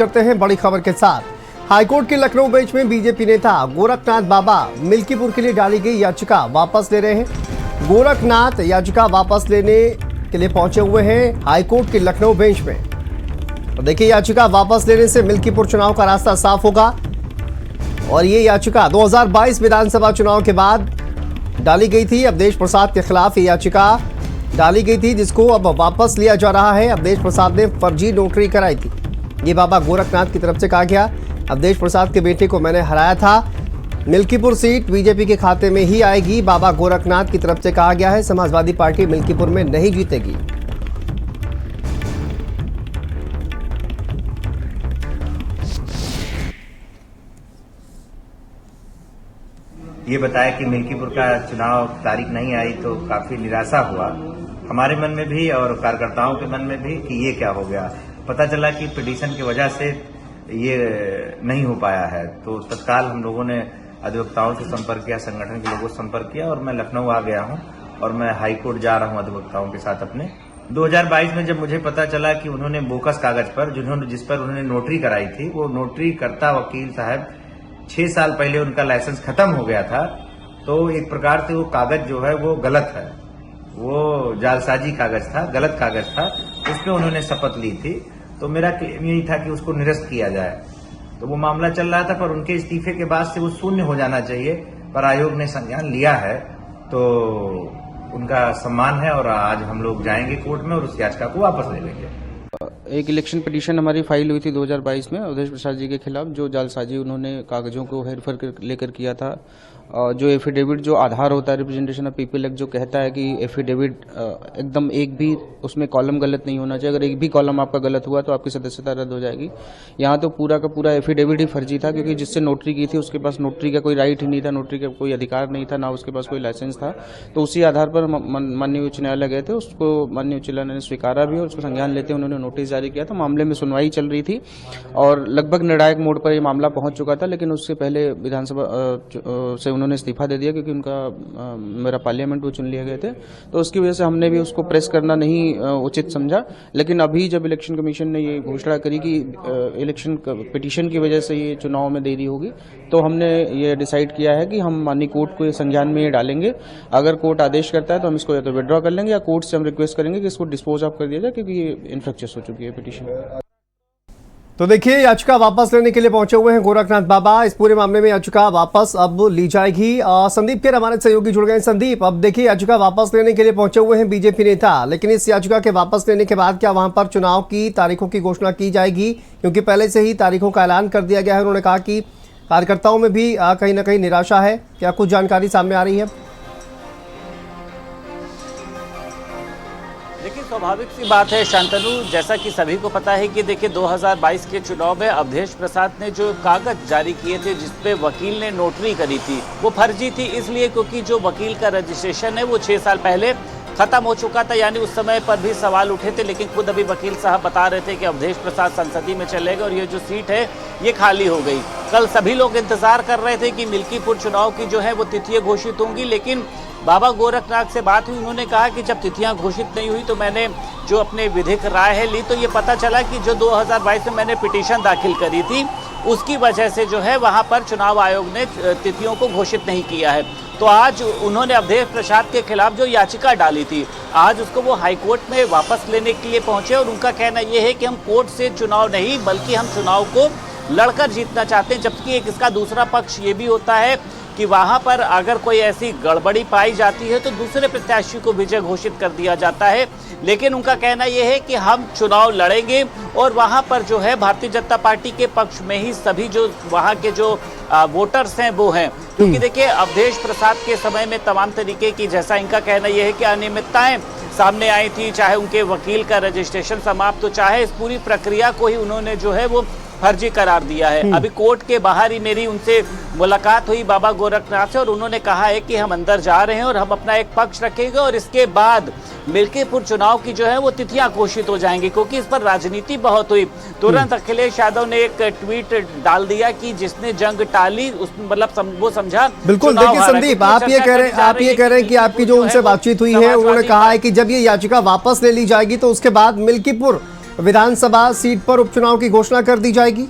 करते हैं बड़ी खबर के साथ। हाईकोर्ट के लखनऊ बेंच में बीजेपी नेता गोरखनाथ बाबा मिल्कीपुर के लिए डाली गई याचिका वापस ले रहे हैं। गोरखनाथ याचिका वापस लेने के लिए पहुंचे हुए हैं हाईकोर्ट के लखनऊ बेंच में। तो देखिए, याचिका वापस लेने से मिल्कीपुर चुनाव का रास्ता साफ होगा और ये याचिका 2022 विधानसभा चुनाव के बाद डाली गई थी। अवधेश प्रसाद के खिलाफ ये याचिका डाली गई थी, जिसको अब वापस लिया जा रहा है। अवधेश प्रसाद ने फर्जी नोटरी कराई थी, ये बाबा गोरखनाथ की तरफ से कहा गया। अवधेश प्रसाद के बेटे को मैंने हराया था, मिल्कीपुर सीट बीजेपी के खाते में ही आएगी, बाबा गोरखनाथ की तरफ से कहा गया है। समाजवादी पार्टी मिल्कीपुर में नहीं जीतेगी। ये बताया कि मिल्कीपुर का चुनाव तारीख नहीं आई तो काफी निराशा हुआ हमारे मन में भी और कार्यकर्ताओं के मन में भी कि ये क्या हो गया। पता चला कि पिटीशन की वजह से ये नहीं हो पाया है, तो तत्काल हम लोगों ने अधिवक्ताओं से संपर्क किया, संगठन के लोगों से संपर्क किया और मैं लखनऊ आ गया हूं और मैं हाईकोर्ट जा रहा हूं अधिवक्ताओं के साथ अपने। 2022 में जब मुझे पता चला कि उन्होंने बोकस कागज पर जिस पर उन्होंने नोटरी कराई थी, वो नोटरी करता वकील साहब 6 साल पहले उनका लाइसेंस खत्म हो गया था, तो एक प्रकार से वो कागज जो है वो गलत है, वो जालसाजी कागज था, गलत कागज था, उसमें उन्होंने शपथ ली थी। तो मेरा क्लेम यही था कि उसको निरस्त किया जाए। तो वो मामला चल रहा था, पर उनके इस्तीफे के बाद से वो शून्य हो जाना चाहिए, पर आयोग ने संज्ञान लिया है, तो उनका सम्मान है और आज हम लोग जाएंगे कोर्ट में और उस याचिका को वापस ले लेंगे। एक इलेक्शन पिटीशन हमारी फाइल हुई थी 2022 में अवधेश प्रसाद जी के खिलाफ, जो जालसाजी उन्होंने कागजों को हेरफेर लेकर किया था। जो एफिडेविट, जो आधार होता है रिप्रेजेंटेशन ऑफ पीपल एक्ट, जो कहता है कि एफिडेविट एकदम एक भी उसमें कॉलम गलत नहीं होना चाहिए। अगर एक भी कॉलम आपका गलत हुआ तो आपकी सदस्यता रद्द हो जाएगी। यहाँ तो पूरा का पूरा एफिडेविट ही फर्जी था, क्योंकि जिससे नोटरी की थी उसके पास नोटरी का कोई राइट ही नहीं था, नोटरी का कोई अधिकार नहीं था, ना उसके पास कोई लाइसेंस था। तो उसी आधार पर माननीय उच्च न्यायालय गए थे, उसको माननीय उच्च न्यायालय ने स्वीकारा भी और उसको संज्ञान लेते उन्होंने नोटिस जारी किया था। मामले में सुनवाई चल रही थी और लगभग निर्णायक मोड पर यह मामला पहुंच चुका था, लेकिन उससे पहले विधानसभा से उन्होंने इस्तीफा दे दिया, क्योंकि उनका मेरा पार्लियामेंट वो चुन लिए गए थे। तो उसकी वजह से हमने भी उसको प्रेस करना नहीं उचित समझा। लेकिन अभी जब इलेक्शन कमीशन ने ये घोषणा करी कि इलेक्शन पिटीशन की वजह से ये चुनाव में देरी होगी, तो हमने ये डिसाइड किया है कि हम माननीय कोर्ट को संज्ञान में ये डालेंगे। अगर कोर्ट आदेश करता है तो हम इसको या तो विड्रॉ कर लेंगे या कोर्ट से हम रिक्वेस्ट करेंगे कि इसको डिस्पोज ऑफ कर दिया जाए, क्योंकि ये इनफेक्शियस हो चुकी है पिटीशन। तो देखिए, याचिका वापस लेने के लिए पहुंचे हुए हैं गोरखनाथ बाबा। इस पूरे मामले में याचिका वापस अब ली जाएगी। संदीप के हमारे सहयोगी जुड़ गए हैं। संदीप, अब देखिए, याचिका वापस लेने के लिए पहुंचे हुए हैं बीजेपी नेता, लेकिन इस याचिका के वापस लेने के बाद क्या वहां पर चुनाव की तारीखों की घोषणा की जाएगी? क्योंकि पहले से ही तारीखों का ऐलान कर दिया गया है। उन्होंने कहा कि कार्यकर्ताओं में भी कहीं ना कहीं निराशा है। क्या कुछ जानकारी सामने आ रही है? देखिए, स्वाभाविक सी बात है शांतनु, जैसा कि सभी को पता है कि देखिए 2022 के चुनाव में अवधेश प्रसाद ने जो कागज जारी किए थे जिसपे वकील ने नोटरी करी थी, वो फर्जी थी। इसलिए क्योंकि जो वकील का रजिस्ट्रेशन है वो 6 साल पहले खत्म हो चुका था, यानी उस समय पर भी सवाल उठे थे। लेकिन खुद अभी वकील साहब बता रहे थे कि अवधेश प्रसाद संसदीय में चले गए और ये जो सीट है ये खाली हो गई। कल सभी लोग इंतजार कर रहे थे कि मिल्कीपुर चुनाव की जो है वो तिथियां घोषित होंगी, लेकिन बाबा गोरखनाथ से बात हुई, उन्होंने कहा कि जब तिथियां घोषित नहीं हुई तो मैंने जो अपने विधिक राय है ली, तो ये पता चला कि जो 2022 में मैंने पिटीशन दाखिल करी थी उसकी वजह से जो है वहां पर चुनाव आयोग ने तिथियों को घोषित नहीं किया है। तो आज उन्होंने अवधेश प्रसाद के खिलाफ जो याचिका डाली थी, आज उसको वो हाईकोर्ट में वापस लेने के लिए पहुंचे और उनका कहना यह है कि हम कोर्ट से चुनाव नहीं बल्कि हम चुनाव को लड़कर जीतना चाहते हैं। जबकि एक इसका दूसरा पक्ष ये भी होता है कि वहां पर अगर कोई ऐसी गड़बड़ी पाई जाती है तो दूसरे प्रत्याशी को विजय घोषित कर दिया जाता है। लेकिन उनका कहना यह है कि हम चुनाव लड़ेंगे और वहां पर जो है भारतीय जनता पार्टी के पक्ष में ही सभी जो वहां के जो वोटर्स हैं वो हैं। क्योंकि देखिए, अवधेश प्रसाद के समय में तमाम तरीके की, जैसा इनका कहना यह है कि अनियमितताएं सामने आई थी, चाहे उनके वकील का रजिस्ट्रेशन समाप्त हो, चाहे इस पूरी प्रक्रिया को ही उन्होंने जो है वो फर्जी करार दिया है। अभी कोर्ट के बाहर ही मेरी उनसे मुलाकात हुई बाबा गोरखनाथ से और उन्होंने कहा है कि हम अंदर जा रहे हैं और हम अपना एक पक्ष रखेंगे और इसके बाद मिल्कीपुर चुनाव की जो है वो तिथियां घोषित हो जाएंगी, क्योंकि इस पर राजनीति बहुत हुई। तुरंत अखिलेश यादव ने एक ट्वीट डाल दिया कि जिसने जंग टाली उस मतलब वो समझा। बिल्कुल, देखिए संदीप, आप ये कह रहे हैं कि आपकी जो उनसे बातचीत हुई है, उन्होंने कहा है कि जब ये याचिका वापस ले ली जाएगी तो उसके बाद मिल्कीपुर विधानसभा सीट पर उपचुनाव की घोषणा कर दी जाएगी?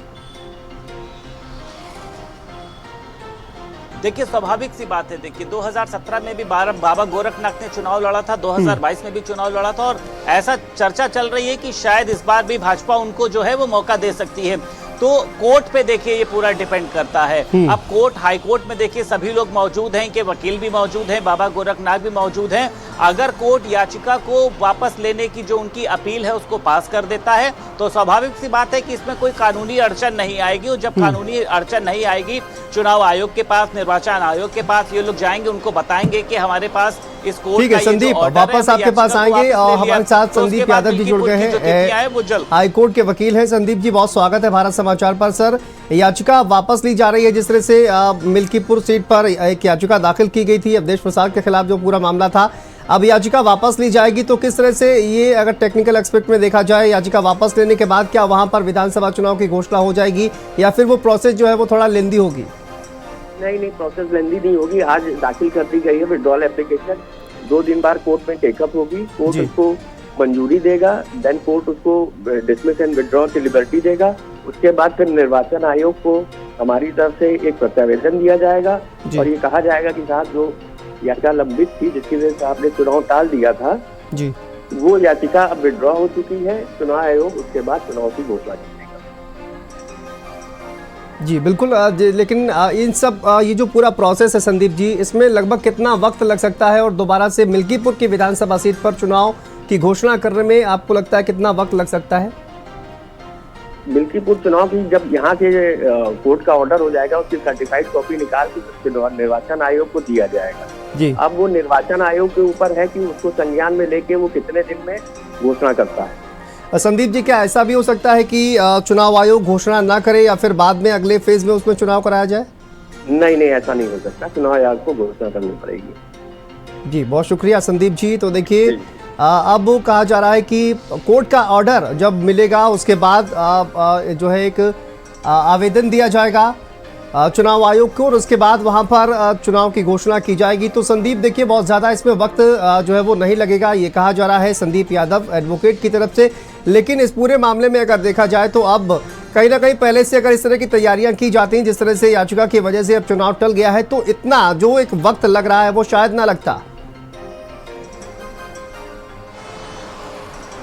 देखिए स्वाभाविक सी बात है। देखिए 2017 में भी बाबा गोरखनाथ ने चुनाव लड़ा था, 2022 में भी चुनाव लड़ा था और ऐसा चर्चा चल रही है कि शायद इस बार भी भाजपा उनको जो है वो मौका दे सकती है। तो कोर्ट पे देखिए ये पूरा डिपेंड करता है। अब कोर्ट हाई कोर्ट में देखिए सभी लोग मौजूद हैं, कि वकील भी मौजूद हैं, बाबा गोरखनाथ भी मौजूद हैं। अगर कोर्ट याचिका को वापस लेने की जो उनकी अपील है उसको पास कर देता है तो स्वाभाविक सी बात है कि इसमें कोई कानूनी अड़चन नहीं आएगी। और जब कानूनी अड़चन नहीं आएगी, चुनाव आयोग के पास, निर्वाचन आयोग के पास ये लोग जाएंगे, उनको बताएंगे कि हमारे पास इस कोर्ट ठीक है संदीप, वापस आपके पास आएंगे और हमारे साथ संदीप यादव जी जुड़ गए हैं, हाई कोर्ट के वकील हैं। संदीप जी बहुत स्वागत है भारत समाचार पर। सर, याचिका वापस ली जा रही है, जिस तरह से मिल्कीपुर सीट पर एक याचिका दाखिल की गई थी अवधेश प्रसाद के खिलाफ, जो पूरा मामला था, अब याचिका वापस ली जाएगी, तो किस तरह से ये अगर टेक्निकल एस्पेक्ट में देखा जाए, याचिका वापस लेने के बाद क्या वहां पर विधानसभा चुनाव की घोषणा हो जाएगी या फिर वो प्रोसेस जो है वो थोड़ा लेंदी होगी? नहीं, प्रोसेस लेंदी नहीं होगी। आज दाखिल कर दी गई है विड्रॉल एप्लीकेशन, 2 दिन बाद कोर्ट में टेकअप होगी, कोर्ट उसको मंजूरी देगा, देन कोर्ट उसको डिसमिस एंड विड्रॉ की लिबर्टी देगा। उसके बाद फिर निर्वाचन आयोग को हमारी तरफ से एक प्रत्यावेदन दिया जाएगा और ये कहा जाएगा कि साहब जो याचिका लंबित थी, जिसकी वजह से आपने चुनाव टाल दिया था जी, वो याचिका अब विड्रॉ हो चुकी है। चुनाव आयोग उसके बाद चुनाव की घोषणा करेगा। जी बिल्कुल, लेकिन इन सब ये जो पूरा प्रोसेस है संदीप जी, इसमें लगभग कितना वक्त लग सकता है और दोबारा से मिल्कीपुर की विधानसभा सीट पर चुनाव की घोषणा करने में आपको लगता है कितना वक्त लग सकता है? मिल्कीपुर चुनाव की जब यहाँ से कोर्ट का ऑर्डर हो जाएगा, उसकी सर्टिफाइड कॉपी निकाल के निर्वाचन आयोग को दिया जाएगा जी। अब वो निर्वाचन आयोग के ऊपर है कि उसको संज्ञान में लेके वो कितने दिन में घोषणा करता है। संदीप जी, क्या ऐसा भी हो सकता है कि चुनाव आयोग घोषणा ना करे या फिर बाद में अगले फेज में उसमें चुनाव कराया जाए? नहीं, ऐसा नहीं हो सकता, चुनाव आयोग को घोषणा करनी पड़ेगी। जी बहुत शुक्रिया संदीप जी। तो देखिए अब कहा जा रहा है कि कोर्ट का ऑर्डर जब मिलेगा उसके बाद जो है एक आवेदन दिया जाएगा चुनाव आयोग को और उसके बाद वहां पर चुनाव की घोषणा की जाएगी। तो संदीप देखिए बहुत ज़्यादा इसमें वक्त जो है वो नहीं लगेगा, ये कहा जा रहा है संदीप यादव एडवोकेट की तरफ से। लेकिन इस पूरे मामले में अगर देखा जाए तो अब कहीं ना कहीं पहले से अगर इस तरह की तैयारियां की जाती हैं, जिस तरह से याचिका की वजह से अब चुनाव टल गया है, तो इतना जो एक वक्त लग रहा है वो शायद ना लगता।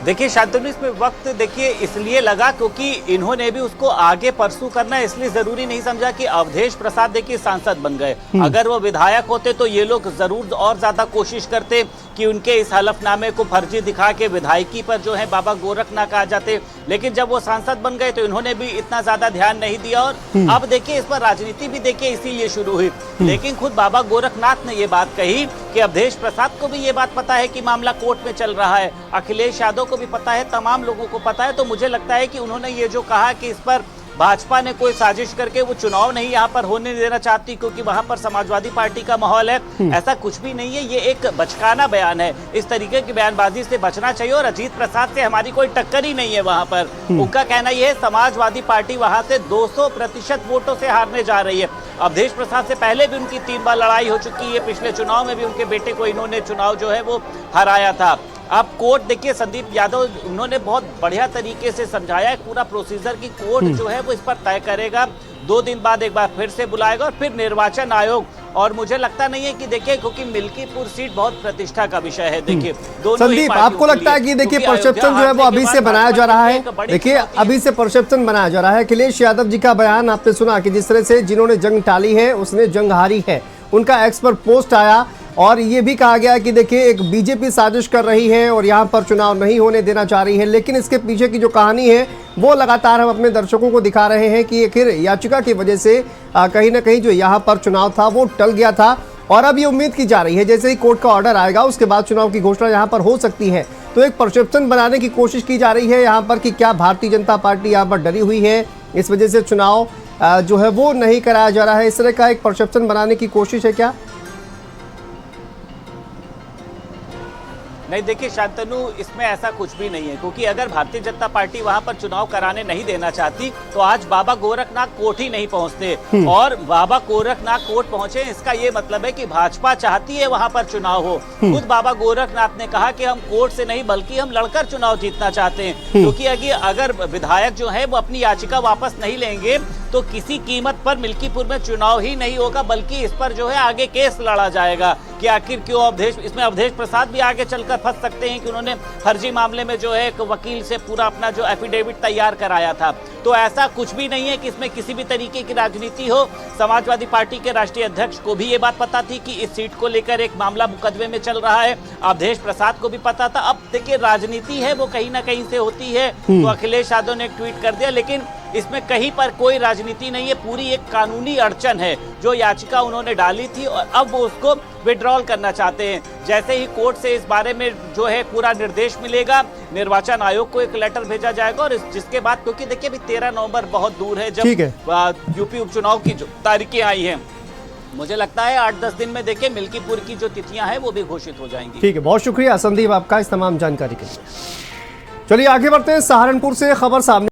देखिए शांतनु, इसमें वक्त देखिए इसलिए लगा क्योंकि इन्होंने भी उसको आगे परसू करना है, इसलिए जरूरी नहीं समझा कि अवधेश प्रसाद देखिए सांसद बन गए। अगर वो विधायक होते तो ये लोग जरूर और ज्यादा कोशिश करते कि उनके इस हलफनामे को फर्जी दिखा के विधायकी पर जो है बाबा गोरखनाथ आ जाते। लेकिन जब वो सांसद बन गए तो इन्होंने भी इतना ज्यादा ध्यान नहीं दिया और अब देखिए इस पर राजनीति भी देखिए इसीलिए शुरू हुई। लेकिन खुद बाबा गोरखनाथ ने ये बात कही कि अवधेश प्रसाद को भी ये बात पता है कि मामला कोर्ट में चल रहा है, अखिलेश यादव को भी पता है, तमाम लोगों को पता है। तो मुझे लगता है कि उन्होंने ये जो कहा कि इस पर भाजपा ने कोई साजिश करके वो चुनाव नहीं यहाँ पर होने देना चाहती क्योंकि वहां पर समाजवादी पार्टी का माहौल है, ऐसा कुछ भी नहीं है। ये एक बचकाना बयान है, इस तरीके की बयानबाजी से बचना चाहिए। और अजीत प्रसाद से हमारी कोई टक्कर ही नहीं है वहां पर। उनका कहना यह है समाजवादी पार्टी वहां से 200% वोटों से हारने जा रही है। अवधेश प्रसाद से पहले भी उनकी 3 बार लड़ाई हो चुकी है, पिछले चुनाव में भी उनके बेटे को इन्होंने चुनाव जो है वो हराया था। अब कोर्ट देखिए संदीप यादव उन्होंने बहुत बढ़िया तरीके से समझाया है पूरा प्रोसीजर की कोर्ट जो है वो इस पर तय करेगा, 2 दिन बाद एक बार फिर से बुलाएगा और फिर निर्वाचन आयोग। और मुझे लगता नहीं है कि देखिए क्योंकि मिल्कीपुर सीट बहुत प्रतिष्ठा का विषय है। देखिए संदीप, आपको लगता है कि देखिए परसेप्शन जो है वो अभी से बनाया जा रहा है, देखिए अभी से परसेप्शन बनाया जा रहा है। अखिलेश यादव जी का बयान आपने सुना कि जिस तरह से जिन्होंने जंग टाली है उसने जंग हारी है, उनका एक्स पर पोस्ट आया और ये भी कहा गया कि देखिए एक बीजेपी साजिश कर रही है और यहाँ पर चुनाव नहीं होने देना चाह रही है। लेकिन इसके पीछे की जो कहानी है वो लगातार हम अपने दर्शकों को दिखा रहे हैं कि आखिर याचिका की वजह से कहीं ना कहीं जो यहाँ पर चुनाव था वो टल गया था। और अब ये उम्मीद की जा रही है जैसे ही कोर्ट का ऑर्डर आएगा उसके बाद चुनाव की घोषणा यहाँ पर हो सकती है। तो एक परसेप्शन बनाने की कोशिश की जा रही है यहाँ पर कि क्या भारतीय जनता पार्टी यहाँ पर डरी हुई है, इस वजह से चुनाव जो है वो नहीं कराया जा रहा है, इस तरह का एक परसेप्शन बनाने की कोशिश है क्या? नहीं देखिए शांतनु, इसमें ऐसा कुछ भी नहीं है, क्योंकि अगर भारतीय जनता पार्टी वहां पर चुनाव कराने नहीं देना चाहती तो आज बाबा गोरखनाथ कोर्ट ही नहीं पहुंचते। और बाबा गोरखनाथ कोर्ट पहुंचे, इसका ये मतलब है कि भाजपा चाहती है वहां पर चुनाव हो। खुद बाबा गोरखनाथ ने कहा कि हम कोर्ट से नहीं बल्कि हम लड़कर चुनाव जीतना चाहते हैं, क्योंकि अगर विधायक जो है वो अपनी याचिका वापस नहीं लेंगे तो किसी कीमत पर मिल्कीपुर में चुनाव ही नहीं होगा, बल्कि इस पर जो है आगे केस लड़ा जाएगा कि आखिर क्यों इसमें अवधेश प्रसाद भी आगे चलकर फंस सकते हैं कि उन्होंने फर्जी मामले में जो है एक वकील से पूरा अपना जो एफिडेविट तैयार कराया था। तो ऐसा कुछ भी नहीं है कि इसमें किसी भी तरीके की राजनीति हो। समाजवादी पार्टी के राष्ट्रीय अध्यक्ष को भी ये बात पता थी कि इस सीट को लेकर एक मामला मुकदमे में चल रहा है, अवधेश प्रसाद को भी पता था। अब देखिए राजनीति है वो कहीं ना कहीं से होती है, तो अखिलेश यादव ने एक ट्वीट कर दिया, लेकिन इसमें कहीं पर कोई राजनीति नहीं है, पूरी एक कानूनी अड़चन है। जो याचिका उन्होंने डाली थी और अब वो उसको विड्रॉल करना चाहते हैं। जैसे ही कोर्ट से इस बारे में जो है पूरा निर्देश मिलेगा, निर्वाचन आयोग को एक लेटर भेजा जाएगा और जिसके बाद, क्योंकि देखिए अभी 13 नवंबर बहुत दूर है जब यूपी उपचुनाव की जो तारीखें आई हैं, मुझे लगता है 8-10 दिन में देखिए मिल्कीपुर की जो तिथियां हैं वो भी घोषित हो जाएंगी। ठीक है, बहुत शुक्रिया संदीप आपका इस तमाम जानकारी के लिए। चलिए आगे बढ़ते हैं। सहारनपुर से खबर सामने